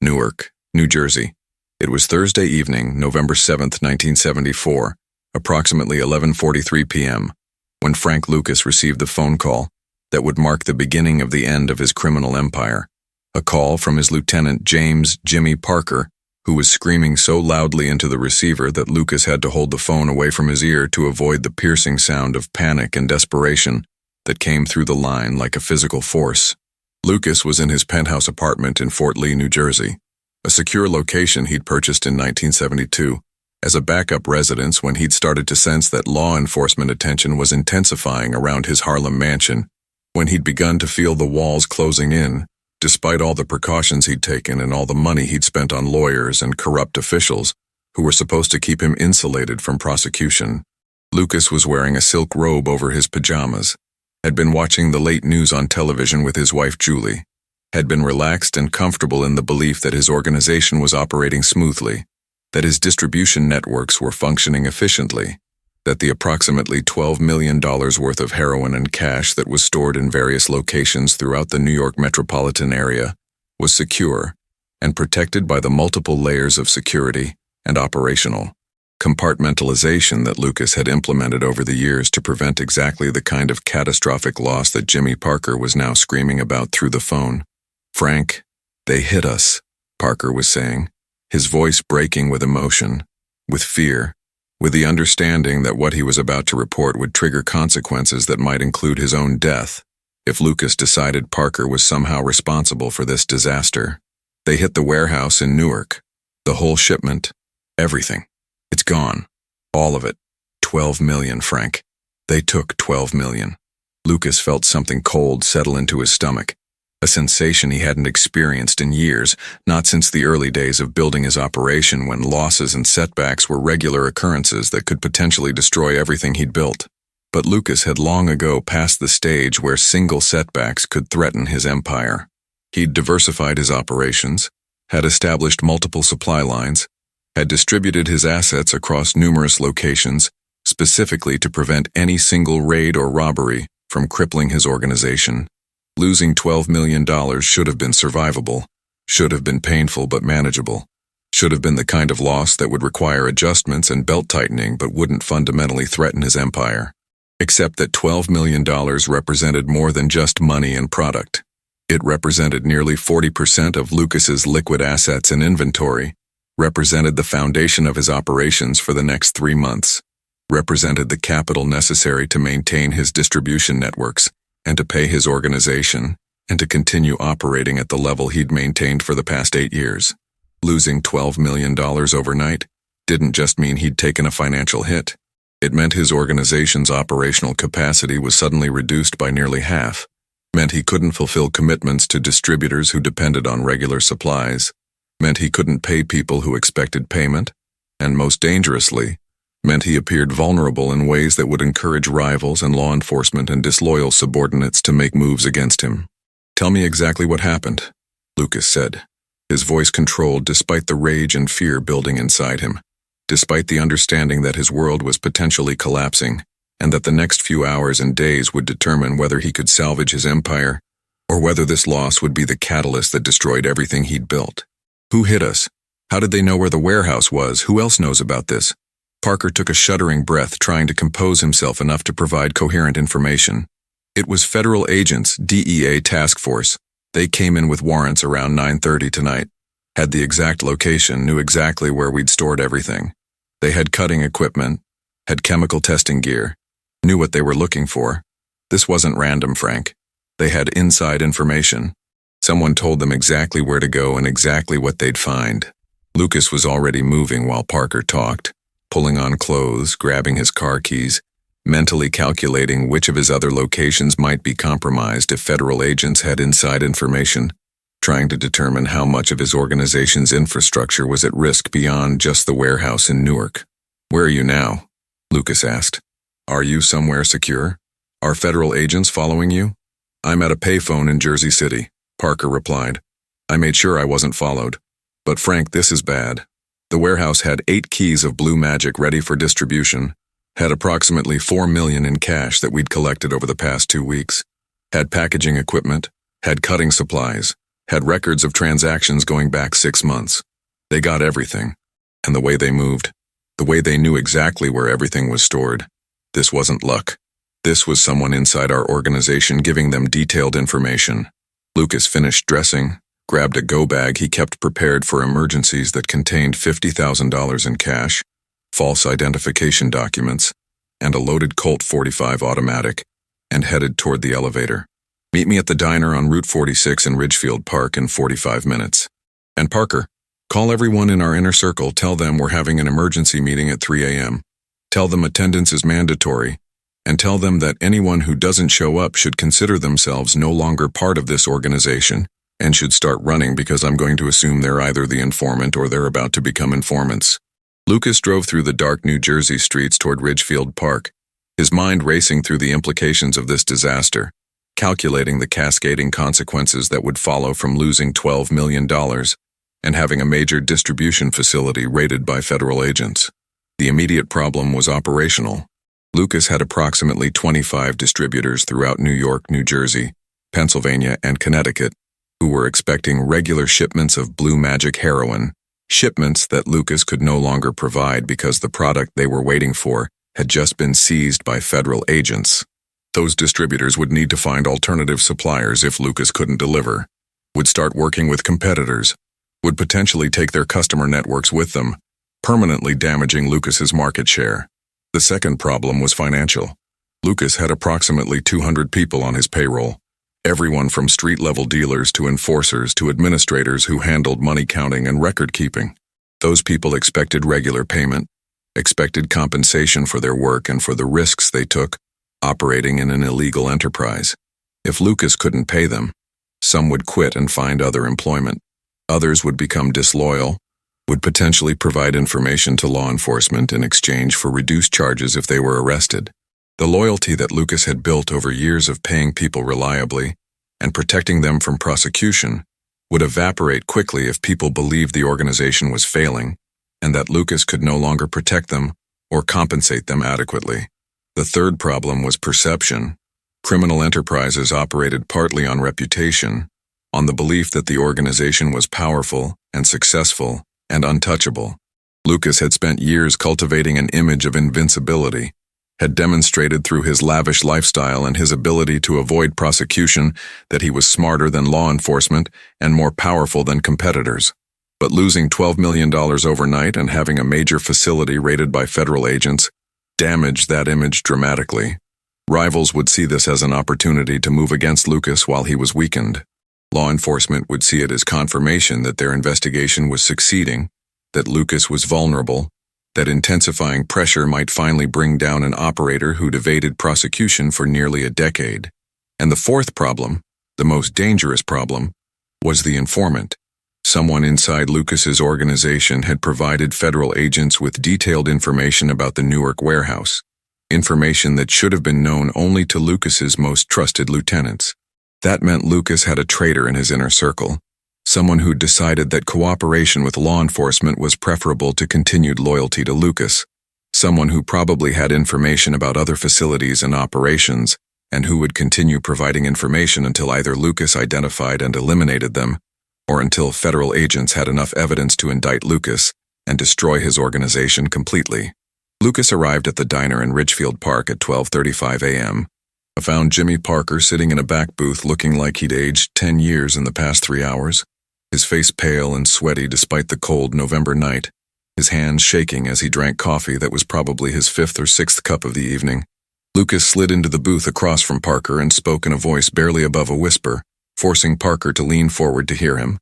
Newark, New Jersey. It was Thursday evening, November 7th, 1974, approximately 11:43 p.m., when Frank Lucas received the phone call that would mark the beginning of the end of his criminal empire. A call from his lieutenant, James "Jimmy" Parker, who was screaming so loudly into the receiver that Lucas had to hold the phone away from his ear to avoid the piercing sound of panic and desperation that came through the line like a physical force. Lucas was in his penthouse apartment in Fort Lee, New Jersey, a secure location he'd purchased in 1972 as a backup residence when he'd started to sense that law enforcement attention was intensifying around his Harlem mansion, when he'd begun to feel the walls closing in, despite all the precautions he'd taken and all the money he'd spent on lawyers and corrupt officials who were supposed to keep him insulated from prosecution. Lucas was wearing a silk robe over his pajamas, had been watching the late news on television with his wife Julie, had been relaxed and comfortable in the belief that his organization was operating smoothly, that his distribution networks were functioning efficiently, that the approximately $12 million worth of heroin and cash that was stored in various locations throughout the New York metropolitan area was secure and protected by the multiple layers of security and operational compartmentalization that Lucas had implemented over the years to prevent exactly the kind of catastrophic loss that Jimmy Parker was now screaming about through the phone. "Frank, they hit us," Parker was saying, his voice breaking with emotion, with fear, with the understanding that what he was about to report would trigger consequences that might include his own death if Lucas decided Parker was somehow responsible for this disaster. "They hit the warehouse in Newark. The whole shipment. Everything. It's gone. All of it. 12 million, Frank. They took 12 million. Lucas felt something cold settle into his stomach, a sensation he hadn't experienced in years, not since the early days of building his operation when losses and setbacks were regular occurrences that could potentially destroy everything he'd built. But Lucas had long ago passed the stage where single setbacks could threaten his empire. He'd diversified his operations, had established multiple supply lines, had distributed his assets across numerous locations, specifically to prevent any single raid or robbery from crippling his organization. Losing $12 million should have been survivable, should have been painful but manageable, should have been the kind of loss that would require adjustments and belt-tightening but wouldn't fundamentally threaten his empire. Except that $12 million represented more than just money and product. It represented nearly 40% of Lucas's liquid assets and inventory, represented the foundation of his operations for the next 3 months, represented the capital necessary to maintain his distribution networks and to pay his organization and to continue operating at the level he'd maintained for the past 8 years. Losing $12 million overnight didn't just mean he'd taken a financial hit. It meant his organization's operational capacity was suddenly reduced by nearly half, meant he couldn't fulfill commitments to distributors who depended on regular supplies, meant he couldn't pay people who expected payment, and most dangerously, meant he appeared vulnerable in ways that would encourage rivals and law enforcement and disloyal subordinates to make moves against him. "Tell me exactly what happened," Lucas said, his voice controlled despite the rage and fear building inside him, despite the understanding that his world was potentially collapsing, and that the next few hours and days would determine whether he could salvage his empire, or whether this loss would be the catalyst that destroyed everything he'd built. "Who hit us? How did they know where the warehouse was? Who else knows about this?" Parker took a shuddering breath, trying to compose himself enough to provide coherent information. "It was federal agents, DEA task force. They came in with warrants around 9:30 tonight. Had the exact location, knew exactly where we'd stored everything. They had cutting equipment, had chemical testing gear, knew what they were looking for. This wasn't random, Frank. They had inside information. Someone told them exactly where to go and exactly what they'd find." Lucas was already moving while Parker talked, pulling on clothes, grabbing his car keys, mentally calculating which of his other locations might be compromised if federal agents had inside information, trying to determine how much of his organization's infrastructure was at risk beyond just the warehouse in Newark. "Where are you now?" Lucas asked. "Are you somewhere secure? Are federal agents following you?" "I'm at a payphone in Jersey City," Parker replied. "I made sure I wasn't followed. But Frank, this is bad. The warehouse had 8 keys of Blue Magic ready for distribution, had approximately $4 million in cash that we'd collected over the past 2 weeks, had packaging equipment, had cutting supplies, had records of transactions going back 6 months. They got everything. And the way they moved, the way they knew exactly where everything was stored. This wasn't luck. This was someone inside our organization giving them detailed information. Lucas finished dressing, grabbed a go bag he kept prepared for emergencies that contained $50,000 in cash, false identification documents, and a loaded Colt 45 automatic, and headed toward the elevator. Meet me at the diner on Route 46 in Ridgefield Park in 45 minutes. And Parker, call everyone in our inner circle, tell them we're having an emergency meeting at 3 a.m. Tell them attendance is mandatory, and tell them that anyone who doesn't show up should consider themselves no longer part of this organization and should start running because I'm going to assume they're either the informant or they're about to become informants. Lucas drove through the dark New Jersey streets toward Ridgefield Park, his mind racing through the implications of this disaster, calculating the cascading consequences that would follow from losing $12 million and having a major distribution facility raided by federal agents. The immediate problem was operational. Lucas had approximately 25 distributors throughout New York, New Jersey, Pennsylvania, and Connecticut, who were expecting regular shipments of Blue Magic heroin, shipments that Lucas could no longer provide because the product they were waiting for had just been seized by federal agents. Those distributors would need to find alternative suppliers if Lucas couldn't deliver, would start working with competitors, would potentially take their customer networks with them, permanently damaging Lucas's market share. The second problem was financial. Lucas had approximately 200 people on his payroll, everyone from street-level dealers to enforcers to administrators who handled money counting and record keeping. Those people expected regular payment, expected compensation for their work and for the risks they took operating in an illegal enterprise. If Lucas couldn't pay them, some would quit and find other employment. Others would become disloyal, would potentially provide information to law enforcement in exchange for reduced charges if they were arrested. The loyalty that Lucas had built over years of paying people reliably and protecting them from prosecution would evaporate quickly if people believed the organization was failing and that Lucas could no longer protect them or compensate them adequately. The third problem was perception. Criminal enterprises operated partly on reputation, on the belief that the organization was powerful and successful and untouchable. Lucas had spent years cultivating an image of invincibility, had demonstrated through his lavish lifestyle and his ability to avoid prosecution that he was smarter than law enforcement and more powerful than competitors. But losing $12 million overnight and having a major facility raided by federal agents damaged that image dramatically. Rivals would see this as an opportunity to move against Lucas while he was weakened. Law enforcement would see it as confirmation that their investigation was succeeding, that Lucas was vulnerable, that intensifying pressure might finally bring down an operator who'd evaded prosecution for nearly a decade. And the fourth problem, the most dangerous problem, was the informant. Someone inside Lucas's organization had provided federal agents with detailed information about the Newark warehouse, information that should have been known only to Lucas's most trusted lieutenants. That meant Lucas had a traitor in his inner circle, someone who'd decided that cooperation with law enforcement was preferable to continued loyalty to Lucas, someone who probably had information about other facilities and operations, and who would continue providing information until either Lucas identified and eliminated them, or until federal agents had enough evidence to indict Lucas and destroy his organization completely. Lucas arrived at the diner in Ridgefield Park at 12:35 a.m. I found Jimmy Parker sitting in a back booth looking like he'd aged 10 years in the past 3 hours, his face pale and sweaty despite the cold November night, his hands shaking as he drank coffee that was probably his 5th or 6th cup of the evening. Lucas slid into the booth across from Parker and spoke in a voice barely above a whisper, forcing Parker to lean forward to hear him.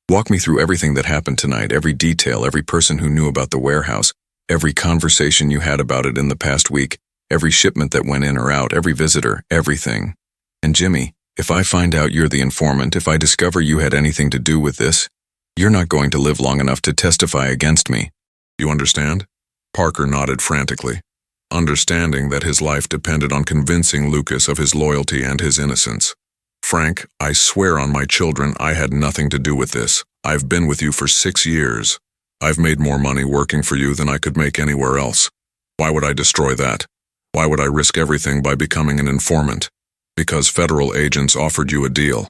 Walk me through everything that happened tonight, every detail, every person who knew about the warehouse, every conversation you had about it in the past week, every shipment that went in or out, every visitor, everything. And Jimmy, if I find out you're the informant, if I discover you had anything to do with this, you're not going to live long enough to testify against me. You understand? Parker nodded frantically, understanding that his life depended on convincing Lucas of his loyalty and his innocence. Frank, I swear on my children I had nothing to do with this. I've been with you for 6 years. I've made more money working for you than I could make anywhere else. Why would I destroy that? Why would I risk everything by becoming an informant? Because federal agents offered you a deal,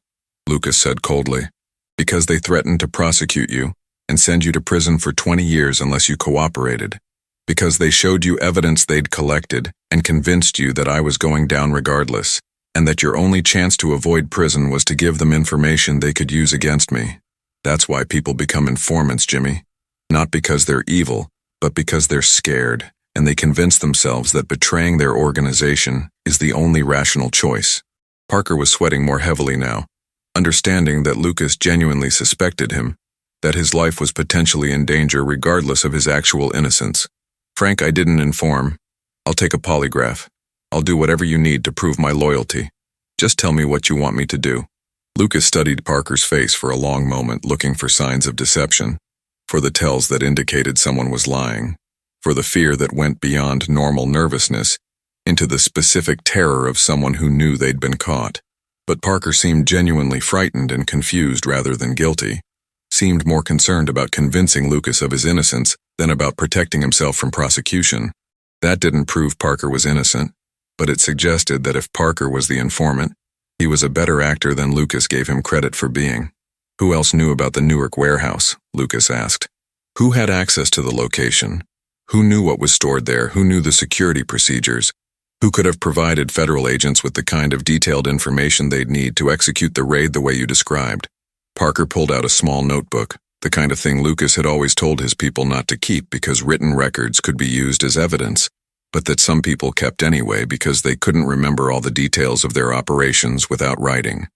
Lucas said coldly. Because they threatened to prosecute you and send you to prison for 20 years unless you cooperated. Because they showed you evidence they'd collected and convinced you that I was going down regardless, and that your only chance to avoid prison was to give them information they could use against me. That's why people become informants, Jimmy. Not because they're evil, but because they're scared, and they convince themselves that betraying their organization is the only rational choice. Parker was sweating more heavily now, understanding that Lucas genuinely suspected him, that his life was potentially in danger regardless of his actual innocence. Frank, I didn't inform. I'll take a polygraph. I'll do whatever you need to prove my loyalty. Just tell me what you want me to do. Lucas studied Parker's face for a long moment, looking for signs of deception, for the tells that indicated someone was lying, for the fear that went beyond normal nervousness into the specific terror of someone who knew they'd been caught. But Parker seemed genuinely frightened and confused rather than guilty, seemed more concerned about convincing Lucas of his innocence than about protecting himself from prosecution. That didn't prove Parker was innocent, but it suggested that if Parker was the informant, he was a better actor than Lucas gave him credit for being. Who else knew about the Newark warehouse? Lucas asked. Who had access to the location? Who knew what was stored there? Who knew the security procedures? Who could have provided federal agents with the kind of detailed information they'd need to execute the raid the way you described? Parker pulled out a small notebook, the kind of thing Lucas had always told his people not to keep because written records could be used as evidence, but that some people kept anyway because they couldn't remember all the details of their operations without writing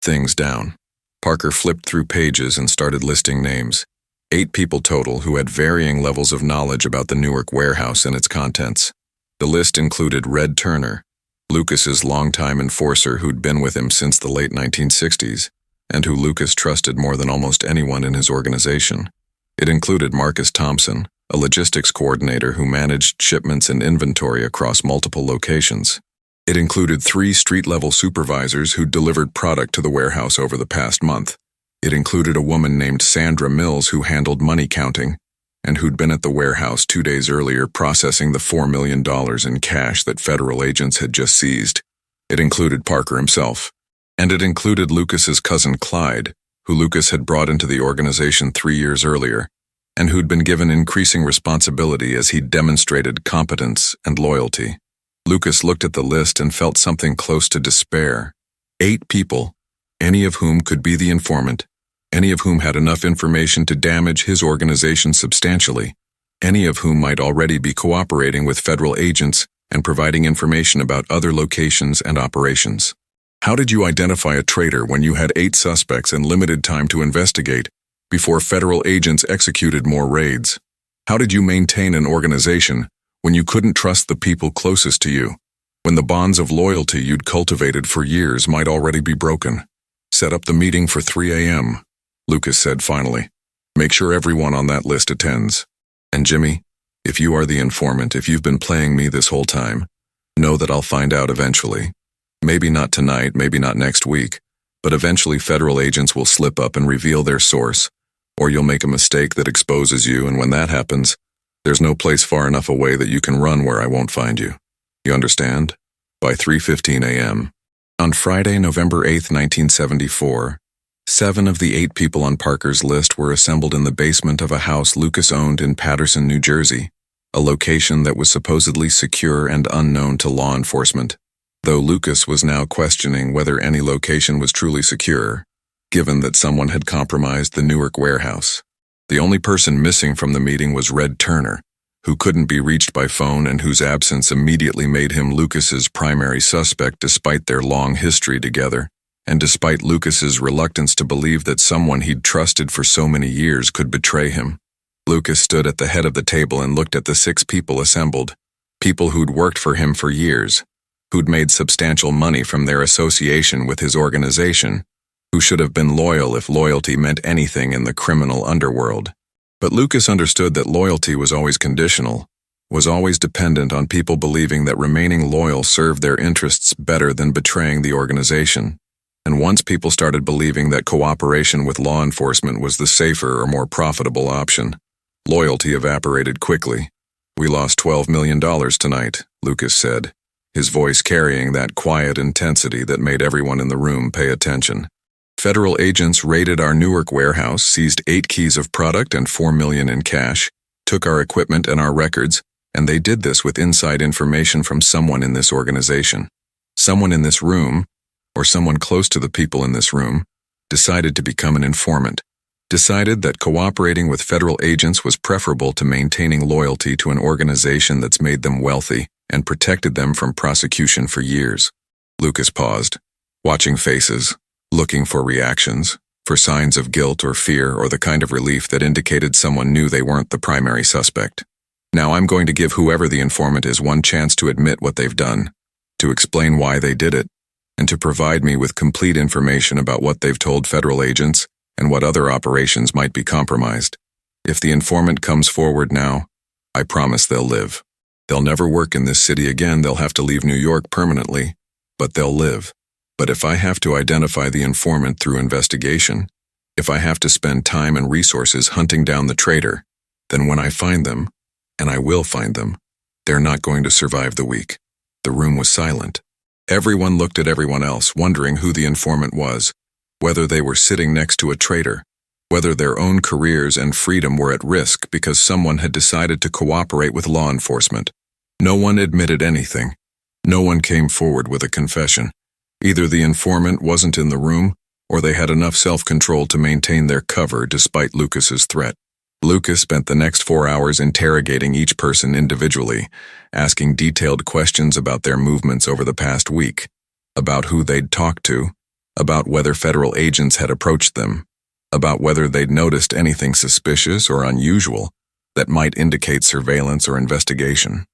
things down. Parker flipped through pages and started listing names. 8 people total who had varying levels of knowledge about the Newark warehouse and its contents. The list included Red Turner, Lucas's longtime enforcer who'd been with him since the late 1960s, and who Lucas trusted more than almost anyone in his organization. It included Marcus Thompson, a logistics coordinator who managed shipments and inventory across multiple locations. It included 3 street-level supervisors who'd delivered product to the warehouse over the past month. It included a woman named Sandra Mills who handled money counting, and who'd been at the warehouse 2 days earlier processing the $4 million in cash that federal agents had just seized. It included Parker himself. And it included Lucas's cousin Clyde, who Lucas had brought into the organization 3 years earlier, and who'd been given increasing responsibility as he'd demonstrated competence and loyalty. Lucas looked at the list and felt something close to despair. 8 people, any of whom could be the informant, any of whom had enough information to damage his organization substantially, any of whom might already be cooperating with federal agents and providing information about other locations and operations. How did you identify a traitor when you had 8 suspects and limited time to investigate before federal agents executed more raids? How did you maintain an organization when you couldn't trust the people closest to you, when the bonds of loyalty you'd cultivated for years might already be broken? Set up the meeting for 3 a.m., Lucas said finally. Make sure everyone on that list attends. And Jimmy, if you are the informant, if you've been playing me this whole time, know that I'll find out eventually. Maybe not tonight, maybe not next week, but eventually federal agents will slip up and reveal their source, or you'll make a mistake that exposes you, and when that happens, there's no place far enough away that you can run where I won't find you. You understand? By 3:15 a.m. On Friday, November 8, 1974, 7 of the 8 people on Parker's list were assembled in the basement of a house Lucas owned in Paterson, New Jersey, a location that was supposedly secure and unknown to law enforcement, though Lucas was now questioning whether any location was truly secure, given that someone had compromised the Newark warehouse. The only person missing from the meeting was Red Turner, who couldn't be reached by phone and whose absence immediately made him Lucas's primary suspect despite their long history together, and despite Lucas's reluctance to believe that someone he'd trusted for so many years could betray him. Lucas stood at the head of the table and looked at the 6 people assembled, people who'd worked for him for years, who'd made substantial money from their association with his organization, who should have been loyal if loyalty meant anything in the criminal underworld. But Lucas understood that loyalty was always conditional, was always dependent on people believing that remaining loyal served their interests better than betraying the organization. And once people started believing that cooperation with law enforcement was the safer or more profitable option, loyalty evaporated quickly. We lost $12 million tonight, Lucas said, his voice carrying that quiet intensity that made everyone in the room pay attention. Federal agents raided our Newark warehouse, seized 8 keys of product and $4 million in cash, took our equipment and our records, and they did this with inside information from someone in this organization. Someone in this room, or someone close to the people in this room, decided to become an informant, decided that cooperating with federal agents was preferable to maintaining loyalty to an organization that's made them wealthy and protected them from prosecution for years. Lucas paused, watching faces, looking for reactions, for signs of guilt or fear or the kind of relief that indicated someone knew they weren't the primary suspect. Now I'm going to give whoever the informant is one chance to admit what they've done, to explain why they did it, and to provide me with complete information about what they've told federal agents and what other operations might be compromised. If the informant comes forward now, I promise they'll live. They'll never work in this city again. They'll have to leave New York permanently, but they'll live. But if I have to identify the informant through investigation, if I have to spend time and resources hunting down the traitor, then when I find them, and I will find them, they're not going to survive the week. The room was silent. Everyone looked at everyone else, wondering who the informant was, whether they were sitting next to a traitor, whether their own careers and freedom were at risk because someone had decided to cooperate with law enforcement. No one admitted anything. No one came forward with a confession. Either the informant wasn't in the room, or they had enough self-control to maintain their cover despite Lucas's threat. Lucas spent the next 4 hours interrogating each person individually, asking detailed questions about their movements over the past week, about who they'd talked to, about whether federal agents had approached them, about whether they'd noticed anything suspicious or unusual that might indicate surveillance or investigation.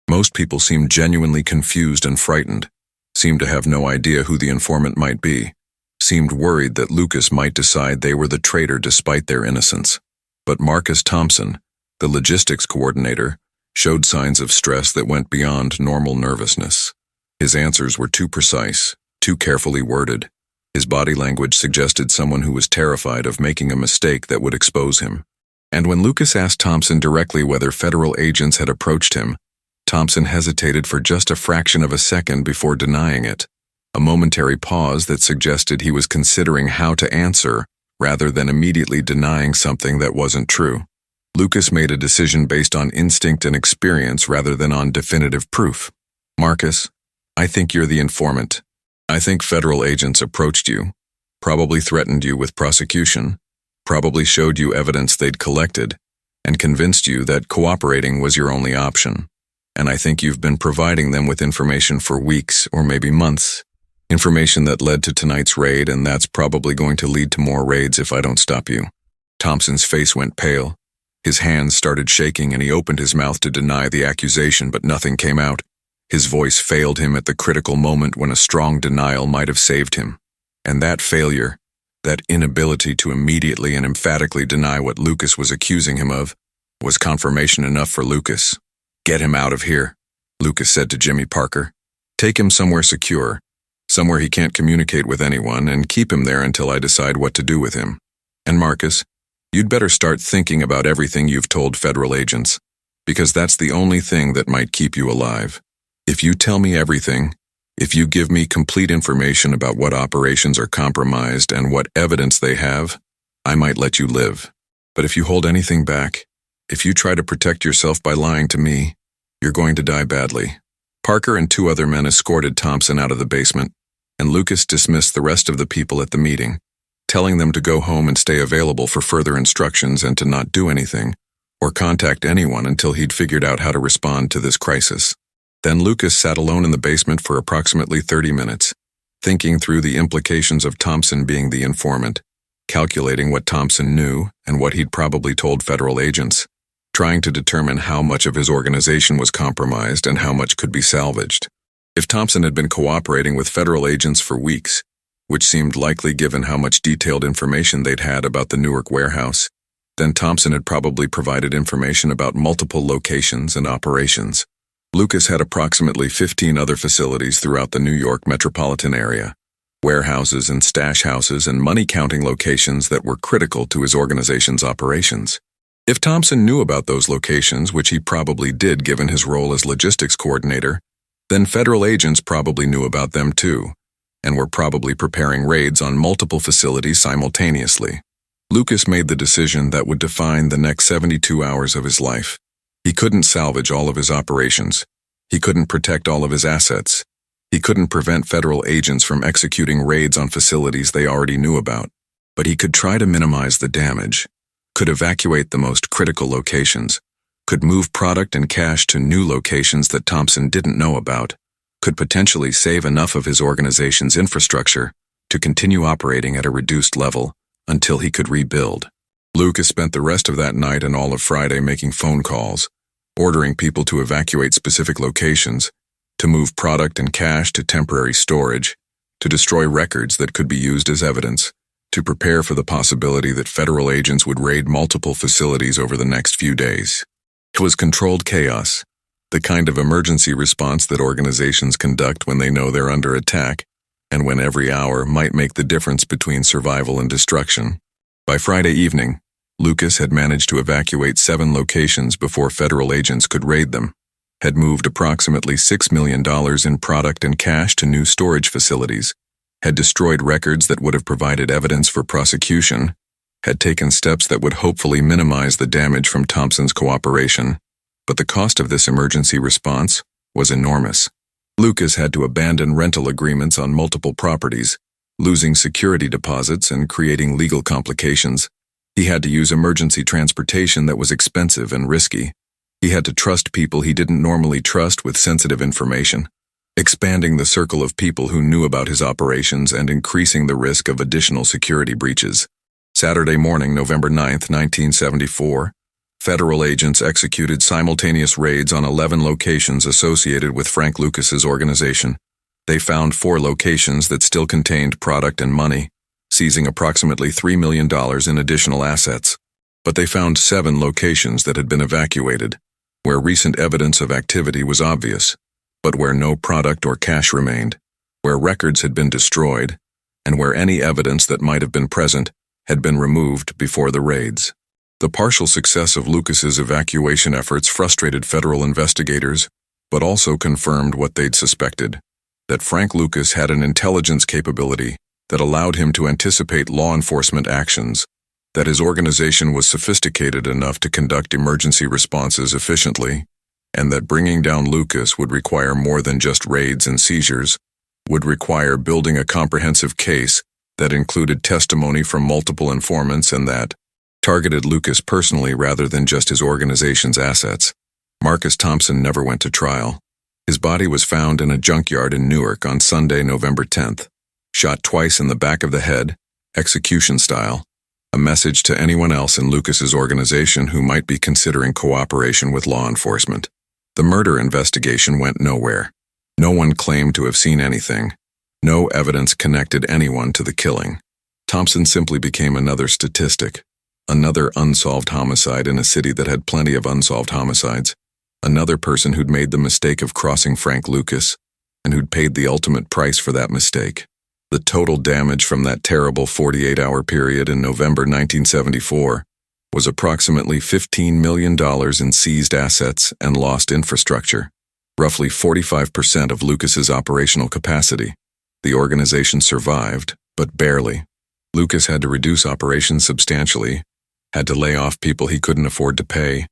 Most people seemed genuinely confused and frightened, seemed to have no idea who the informant might be, seemed worried that Lucas might decide they were the traitor despite their innocence. But Marcus Thompson, the logistics coordinator, showed signs of stress that went beyond normal nervousness. His answers were too precise, too carefully worded. His body language suggested someone who was terrified of making a mistake that would expose him. And when Lucas asked Thompson directly whether federal agents had approached him, Thompson hesitated for just a fraction of a second before denying it, a momentary pause that suggested he was considering how to answer rather than immediately denying something that wasn't true. Lucas made a decision based on instinct and experience rather than on definitive proof. Marcus, I think you're the informant. I think federal agents approached you, probably threatened you with prosecution, probably showed you evidence they'd collected, and convinced you that cooperating was your only option. And I think you've been providing them with information for weeks or maybe months. Information that led to tonight's raid, and that's probably going to lead to more raids if I don't stop you. Thompson's face went pale. His hands started shaking and he opened his mouth to deny the accusation, but nothing came out. His voice failed him at the critical moment when a strong denial might have saved him. And that failure, that inability to immediately and emphatically deny what Lucas was accusing him of, was confirmation enough for Lucas. Get him out of here, Lucas said to Jimmy Parker. Take him somewhere secure, somewhere he can't communicate with anyone, and keep him there until I decide what to do with him. And Marcus, you'd better start thinking about everything you've told federal agents, because that's the only thing that might keep you alive. If you tell me everything, if you give me complete information about what operations are compromised and what evidence they have, I might let you live. But if you hold anything back, if you try to protect yourself by lying to me, you're going to die badly. Parker and 2 other men escorted Thompson out of the basement, and Lucas dismissed the rest of the people at the meeting, telling them to go home and stay available for further instructions and to not do anything, or contact anyone until he'd figured out how to respond to this crisis. Then Lucas sat alone in the basement for approximately 30 minutes, thinking through the implications of Thompson being the informant, calculating what Thompson knew and what he'd probably told federal agents, trying to determine how much of his organization was compromised and how much could be salvaged. If Thompson had been cooperating with federal agents for weeks, which seemed likely given how much detailed information they'd had about the Newark warehouse, then Thompson had probably provided information about multiple locations and operations. Lucas had approximately 15 other facilities throughout the New York metropolitan area, warehouses and stash houses and money-counting locations that were critical to his organization's operations. If Thompson knew about those locations, which he probably did given his role as logistics coordinator, then federal agents probably knew about them too, and were probably preparing raids on multiple facilities simultaneously. Lucas made the decision that would define the next 72 hours of his life. He couldn't salvage all of his operations. He couldn't protect all of his assets. He couldn't prevent federal agents from executing raids on facilities they already knew about. But he could try to minimize the damage, could evacuate the most critical locations, could move product and cash to new locations that Thompson didn't know about, could potentially save enough of his organization's infrastructure to continue operating at a reduced level until he could rebuild. Lucas spent the rest of that night and all of Friday making phone calls, ordering people to evacuate specific locations, to move product and cash to temporary storage, to destroy records that could be used as evidence, to prepare for the possibility that federal agents would raid multiple facilities over the next few days. It was controlled chaos, the kind of emergency response that organizations conduct when they know they're under attack, and when every hour might make the difference between survival and destruction. By Friday evening, Lucas had managed to evacuate 7 locations before federal agents could raid them, had moved approximately $6 million in product and cash to new storage facilities, had destroyed records that would have provided evidence for prosecution, had taken steps that would hopefully minimize the damage from Thompson's cooperation. But the cost of this emergency response was enormous. Lucas had to abandon rental agreements on multiple properties, losing security deposits and creating legal complications. He had to use emergency transportation that was expensive and risky. He had to trust people he didn't normally trust with sensitive information, expanding the circle of people who knew about his operations and increasing the risk of additional security breaches. Saturday morning, November 9, 1974, federal agents executed simultaneous raids on 11 locations associated with Frank Lucas's organization. They found 4 locations that still contained product and money, seizing approximately $3 million in additional assets. But they found 7 locations that had been evacuated, where recent evidence of activity was obvious, but where no product or cash remained, where records had been destroyed, and where any evidence that might have been present had been removed before the raids. The partial success of Lucas's evacuation efforts frustrated federal investigators, but also confirmed what they'd suspected, that Frank Lucas had an intelligence capability that allowed him to anticipate law enforcement actions, that his organization was sophisticated enough to conduct emergency responses efficiently, and that bringing down Lucas would require more than just raids and seizures, would require building a comprehensive case that included testimony from multiple informants and that targeted Lucas personally rather than just his organization's assets. Marcus Thompson never went to trial. His body was found in a junkyard in Newark on Sunday, November 10th, shot twice in the back of the head, execution style, a message to anyone else in Lucas's organization who might be considering cooperation with law enforcement. The murder investigation went nowhere. No one claimed to have seen anything. No evidence connected anyone to the killing. Thompson simply became another statistic, another unsolved homicide in a city that had plenty of unsolved homicides, another person who'd made the mistake of crossing Frank Lucas and who'd paid the ultimate price for that mistake. The total damage from that terrible 48-hour period in November 1974 was approximately $15 million in seized assets and lost infrastructure, roughly 45% of Lucas's operational capacity. The organization survived, but barely. Lucas had to reduce operations substantially, had to lay off people he couldn't afford to pay,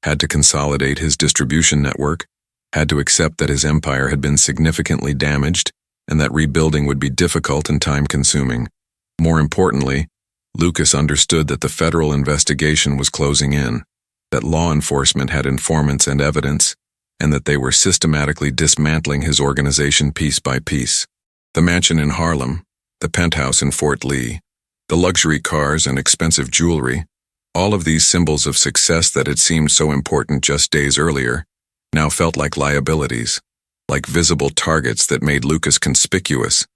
had to consolidate his distribution network, had to accept that his empire had been significantly damaged and that rebuilding would be difficult and time-consuming. More importantly, Lucas understood that the federal investigation was closing in, that law enforcement had informants and evidence, and that they were systematically dismantling his organization piece by piece. The mansion in Harlem, the penthouse in Fort Lee, the luxury cars and expensive jewelry, all of these symbols of success that had seemed so important just days earlier, now felt like liabilities, like visible targets that made Lucas conspicuous,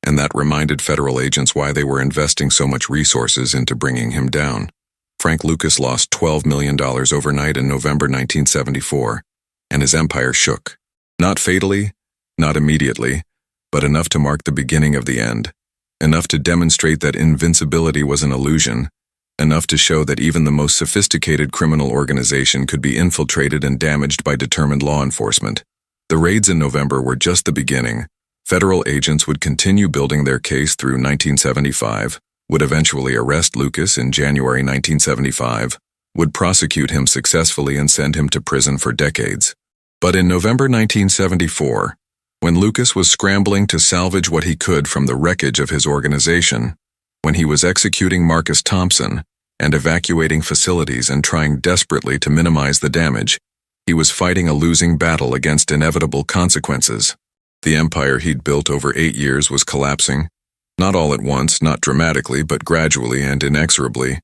and that reminded federal agents why they were investing so much resources into bringing him down. Frank Lucas lost $12 million overnight in November 1974, and his empire shook. Not fatally, not immediately, but enough to mark the beginning of the end, enough to demonstrate that invincibility was an illusion, enough to show that even the most sophisticated criminal organization could be infiltrated and damaged by determined law enforcement. The raids in November were just the beginning, Federal agents would continue building their case through 1975, would eventually arrest Lucas in January 1975, would prosecute him successfully and send him to prison for decades. But in November 1974, when Lucas was scrambling to salvage what he could from the wreckage of his organization, when he was executing Marcus Thompson and evacuating facilities and trying desperately to minimize the damage, he was fighting a losing battle against inevitable consequences. The empire he'd built over 8 years was collapsing, not all at once, not dramatically, but gradually and inexorably,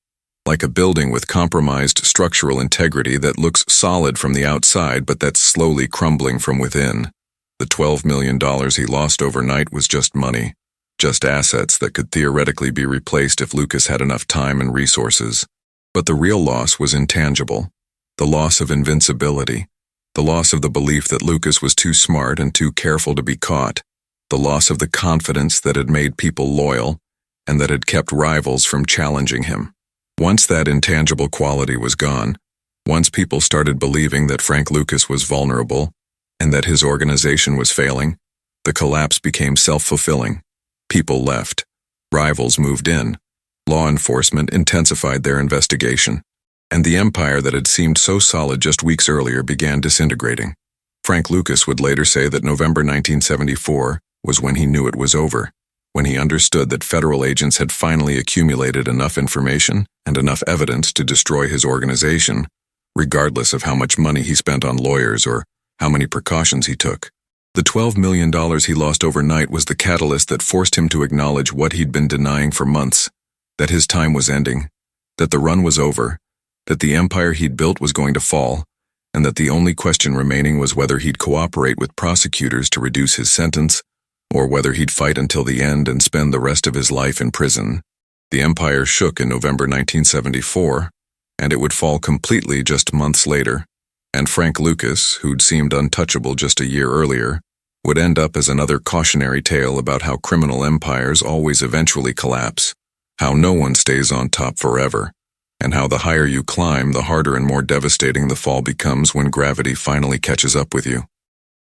like a building with compromised structural integrity that looks solid from the outside but that's slowly crumbling from within. The $12 million he lost overnight was just money, just assets that could theoretically be replaced if Lucas had enough time and resources. But the real loss was intangible, the loss of invincibility, the loss of the belief that Lucas was too smart and too careful to be caught, the loss of the confidence that had made people loyal and that had kept rivals from challenging him. Once that intangible quality was gone, once people started believing that Frank Lucas was vulnerable and that his organization was failing, the collapse became self-fulfilling. People left. Rivals moved in. Law enforcement intensified their investigation. And the empire that had seemed so solid just weeks earlier began disintegrating. Frank Lucas would later say that November 1974 was when he knew it was over, when he understood that federal agents had finally accumulated enough information and enough evidence to destroy his organization, regardless of how much money he spent on lawyers or how many precautions he took. The $12 million he lost overnight was the catalyst that forced him to acknowledge what he'd been denying for months, that his time was ending, that the run was over, that the empire he'd built was going to fall, and that the only question remaining was whether he'd cooperate with prosecutors to reduce his sentence, or whether he'd fight until the end and spend the rest of his life in prison. The empire shook in November 1974, and it would fall completely just months later, and Frank Lucas, who'd seemed untouchable just a year earlier, would end up as another cautionary tale about how criminal empires always eventually collapse, how no one stays on top forever, and how the higher you climb, the harder and more devastating the fall becomes when gravity finally catches up with you.